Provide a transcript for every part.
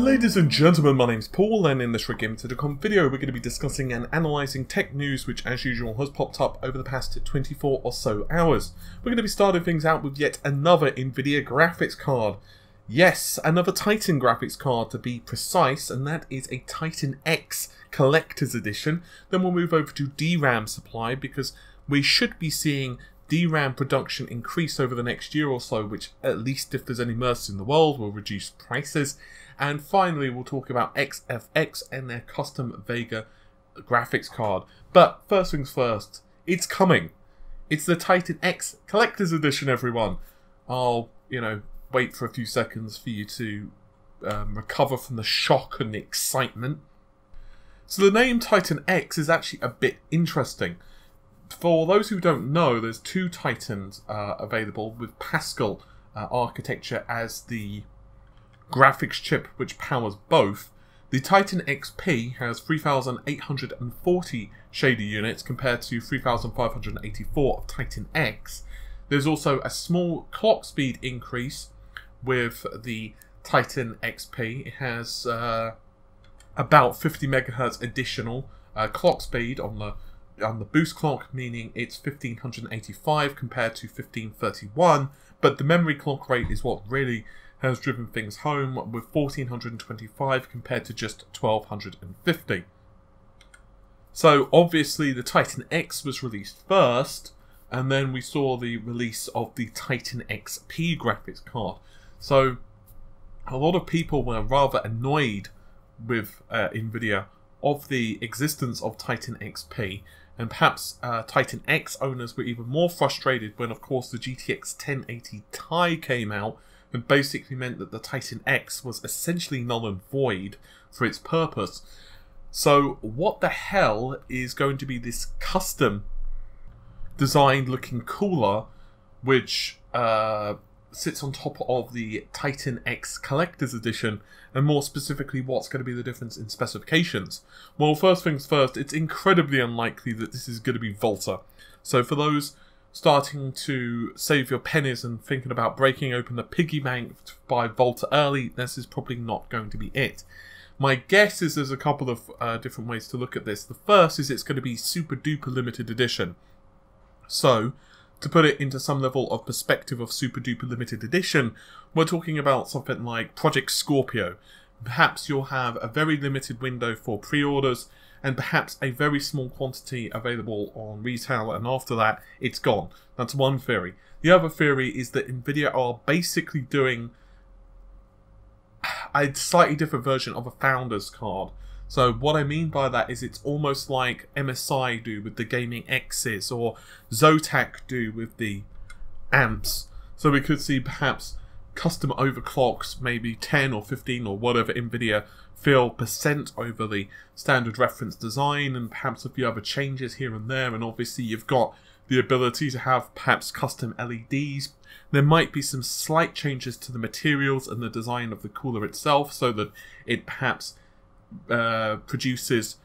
Ladies and gentlemen, my name's Paul, and in this RigGamer.com video we're going to be discussing and analysing tech news which as usual has popped up over the past 24 or so hours. We're going to be starting things out with yet another Nvidia graphics card. Yes, another Titan graphics card to be precise, and that is a Titan X Collector's Edition. Then we'll move over to DRAM supply, because we should be seeing DRAM production increase over the next year or so, which, at least if there's any mercy in the world, will reduce prices. And finally, we'll talk about XFX and their custom Vega graphics card. But first things first, it's coming. It's the Titan X Collector's Edition, everyone. I'll, wait for a few seconds for you to recover from the shock and the excitement. So the name Titan X is actually a bit interesting. For those who don't know, there's two Titans available with Pascal architecture as the graphics chip which powers both. The Titan XP has 3,840 shader units compared to 3,584 of Titan X. There's also a small clock speed increase with the Titan XP. It has about 50 MHz additional clock speed on the boost clock, meaning it's 1585 compared to 1531, but the memory clock rate is what really has driven things home, with 1425 compared to just 1250. So obviously the Titan X was released first, and then we saw the release of the Titan XP graphics card. So a lot of people were rather annoyed with Nvidia of the existence of Titan XP, and perhaps Titan X owners were even more frustrated when, of course, the GTX 1080 Ti came out and basically meant that the Titan X was essentially null and void for its purpose. So what the hell is going to be this custom designed looking cooler which sits on top of the Titan X Collector's Edition, and more specifically what's going to be the difference in specifications? Well, first things first, it's incredibly unlikely that this is going to be Volta. So for those starting to save your pennies and thinking about breaking open the piggy bank to buy Volta early, this is probably not going to be it. My guess is there's a couple of different ways to look at this. The first is it's going to be super duper limited edition. So, to put it into some level of perspective of super duper limited edition, we're talking about something like Project Scorpio. Perhaps you'll have a very limited window for pre-orders, and perhaps a very small quantity available on retail, and after that, it's gone. That's one theory. The other theory is that Nvidia are basically doing a slightly different version of a Founders card. So what I mean by that is it's almost like MSI do with the Gaming X's, or Zotac do with the amps. So we could see perhaps custom overclocks, maybe 10 or 15 or whatever Nvidia feel percent over the standard reference design, and perhaps a few other changes here and there. And obviously you've got the ability to have perhaps custom LEDs. There might be some slight changes to the materials and the design of the cooler itself, so that it perhaps produces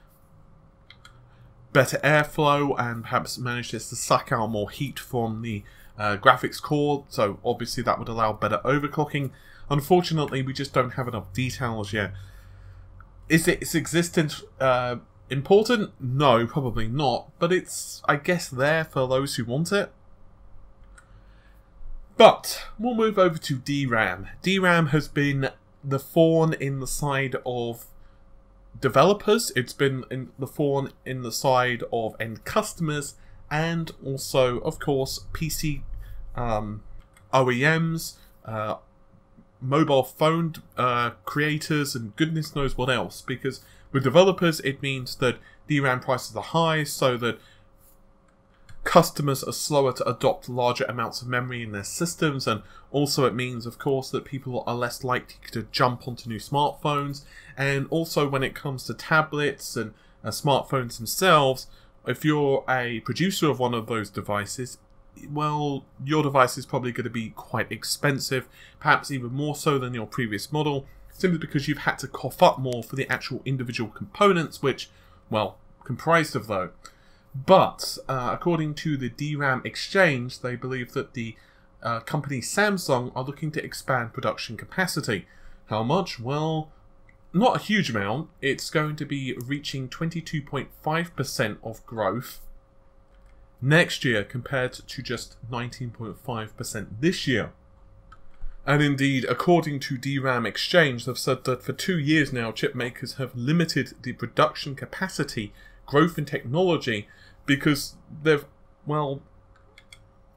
better airflow and perhaps manages to suck out more heat from the graphics core. So obviously that would allow better overclocking. Unfortunately, we just don't have enough details yet. Is its existence important? No, probably not. But it's, I guess, there for those who want it. But we'll move over to DRAM. DRAM has been the thorn in the side of developers. It's been the thorn in the side of end customers, and also, of course, PC OEMs, mobile phone creators, and goodness knows what else. Because with developers, it means that DRAM prices are high, so that customers are slower to adopt larger amounts of memory in their systems, and also it means, of course, that people are less likely to jump onto new smartphones. And also when it comes to tablets and smartphones themselves, if you're a producer of one of those devices, well, your device is probably going to be quite expensive, perhaps even more so than your previous model, simply because you've had to cough up more for the actual individual components, which, well, comprised of though. But according to the DRAM Exchange, they believe that the company Samsung are looking to expand production capacity. How much? Well, not a huge amount. It's going to be reaching 22.5% of growth next year compared to just 19.5% this year. And indeed, according to DRAM Exchange, they've said that for 2 years now, chip makers have limited the production capacity, growth in technology, because they've, well,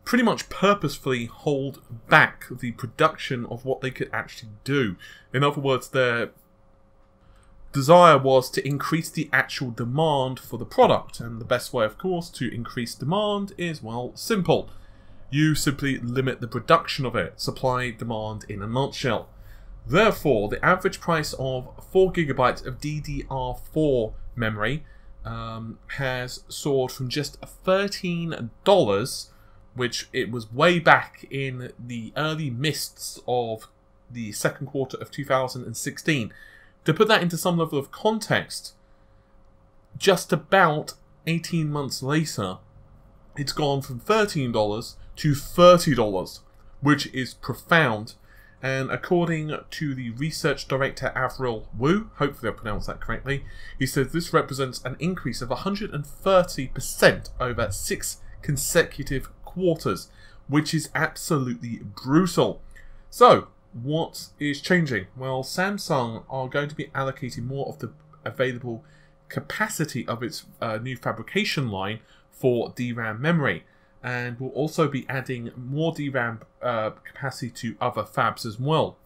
pretty much purposefully hold back the production of what they could actually do. In other words, their desire was to increase the actual demand for the product. And the best way, of course, to increase demand is, well, simple. You simply limit the production of it. Supply, demand in a nutshell. Therefore, the average price of 4 GB of DDR4 memory has soared from just $13, which it was way back in the early mists of the second quarter of 2016. To put that into some level of context, just about 18 months later, it's gone from $13 to $30, which is profound. And according to the research director Avril Wu, hopefully I pronounced that correctly, he says this represents an increase of 130% over 6 consecutive quarters, which is absolutely brutal. So, what is changing? Well, Samsung are going to be allocating more of the available capacity of its new fabrication line for DRAM memory, and will also be adding more DRAM capacity to other fabs as well.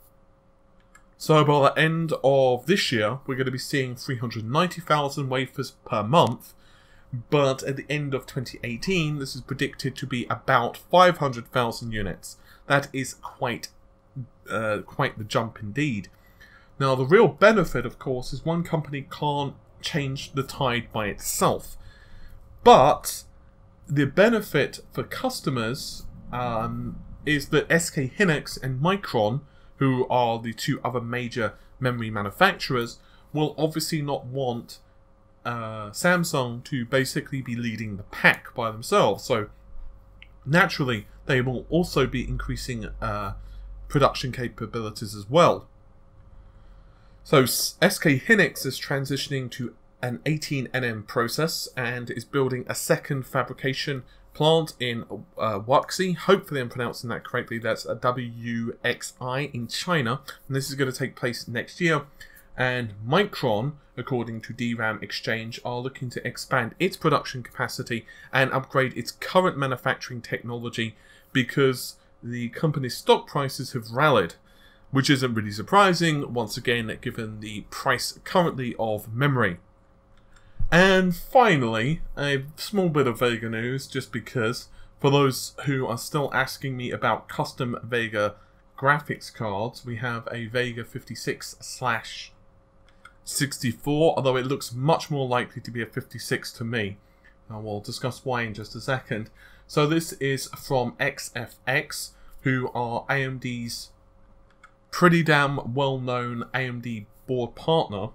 So by the end of this year, we're going to be seeing 390,000 wafers per month, but at the end of 2018, this is predicted to be about 500,000 units. That is quite the jump indeed. Now, the real benefit, of course, is one company can't change the tide by itself, but the benefit for customers is that SK Hynix and Micron, who are the two other major memory manufacturers, will obviously not want Samsung to basically be leading the pack by themselves. So naturally, they will also be increasing production capabilities as well. So SK Hynix is transitioning to an 18nm process and is building a second fabrication plant in Wuxi. Hopefully I'm pronouncing that correctly. That's a WXI in China, and this is going to take place next year. And Micron, according to DRAM Exchange, are looking to expand its production capacity and upgrade its current manufacturing technology because the company's stock prices have rallied, which isn't really surprising, once again, given the price currently of memory. And finally, a small bit of Vega news, just because, for those who are still asking me about custom Vega graphics cards, we have a Vega 56/64, although it looks much more likely to be a 56 to me. We'll discuss why in just a second. So this is from XFX, who are AMD's pretty damn well-known AMD board partner.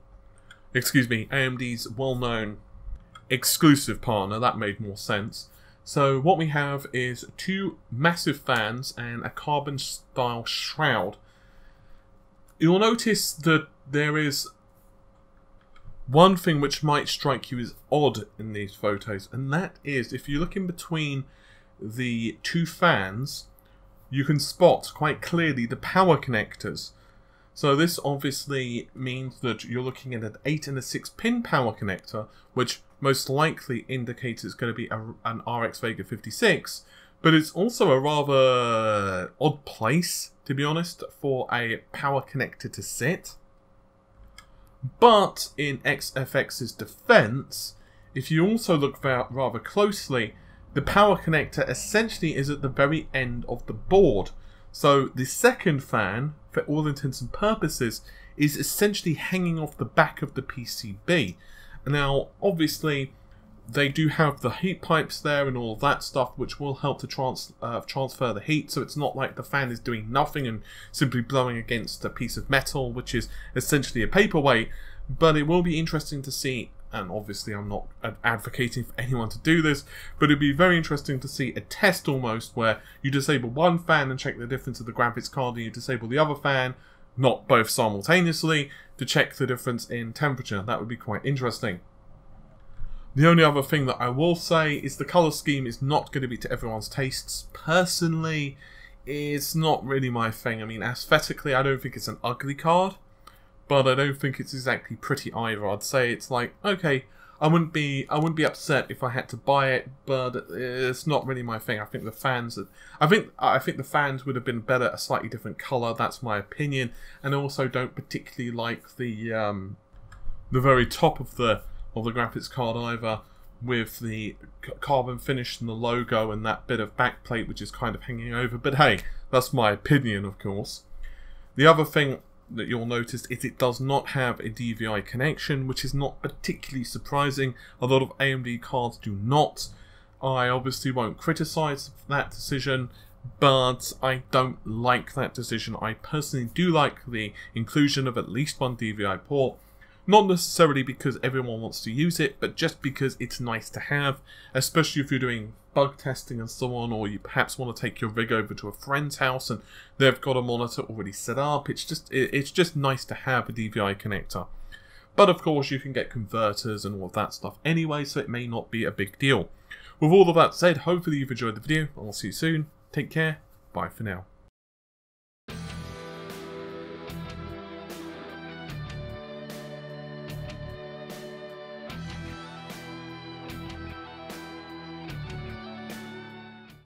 Excuse me, AMD's well-known exclusive partner. That made more sense. So what we have is 2 massive fans and a carbon style shroud. You'll notice that there is one thing which might strike you as odd in these photos, and that is if you look in between the 2 fans, you can spot quite clearly the power connectors. So this obviously means that you're looking at an 8 and a 6 pin power connector, which most likely indicates it's going to be an RX Vega 56, but it's also a rather odd place, to be honest, for a power connector to sit. But in XFX's defense, if you also look rather closely, the power connector essentially is at the very end of the board. So the second fan, for all intents and purposes, is essentially hanging off the back of the PCB. Now, obviously, they do have the heat pipes there and all of that stuff, which will help to transfer the heat, so it's not like the fan is doing nothing and simply blowing against a piece of metal, which is essentially a paperweight. But it will be interesting to see, and obviously I'm not advocating for anyone to do this, but it'd be very interesting to see a test almost where you disable one fan and check the difference of the graphics card, and you disable the other fan, not both simultaneously, to check the difference in temperature. That would be quite interesting. The only other thing that I will say is the colour scheme is not going to be to everyone's tastes. Personally, it's not really my thing. I mean, aesthetically, I don't think it's an ugly card, but I don't think it's exactly pretty either. I'd say it's like, okay, I wouldn't be upset if I had to buy it, but it's not really my thing. I think the fans, I think the fans would have been better a slightly different colour. That's my opinion, and I also don't particularly like the very top of the graphics card either, with the carbon finish and the logo and that bit of backplate which is kind of hanging over. But hey, that's my opinion, of course. The other thing that you'll notice is it does not have a DVI connection, which is not particularly surprising. A lot of AMD cards do not. I obviously won't criticize that decision, but I don't like that decision. I personally do like the inclusion of at least one DVI port. Not necessarily because everyone wants to use it, but just because it's nice to have, especially if you're doing bug testing and so on, or you perhaps want to take your rig over to a friend's house and they've got a monitor already set up. It's just nice to have a DVI connector. But of course you can get converters and all of that stuff anyway, so it may not be a big deal. With all of that said, hopefully you've enjoyed the video. I'll see you soon. Take care. Bye for now.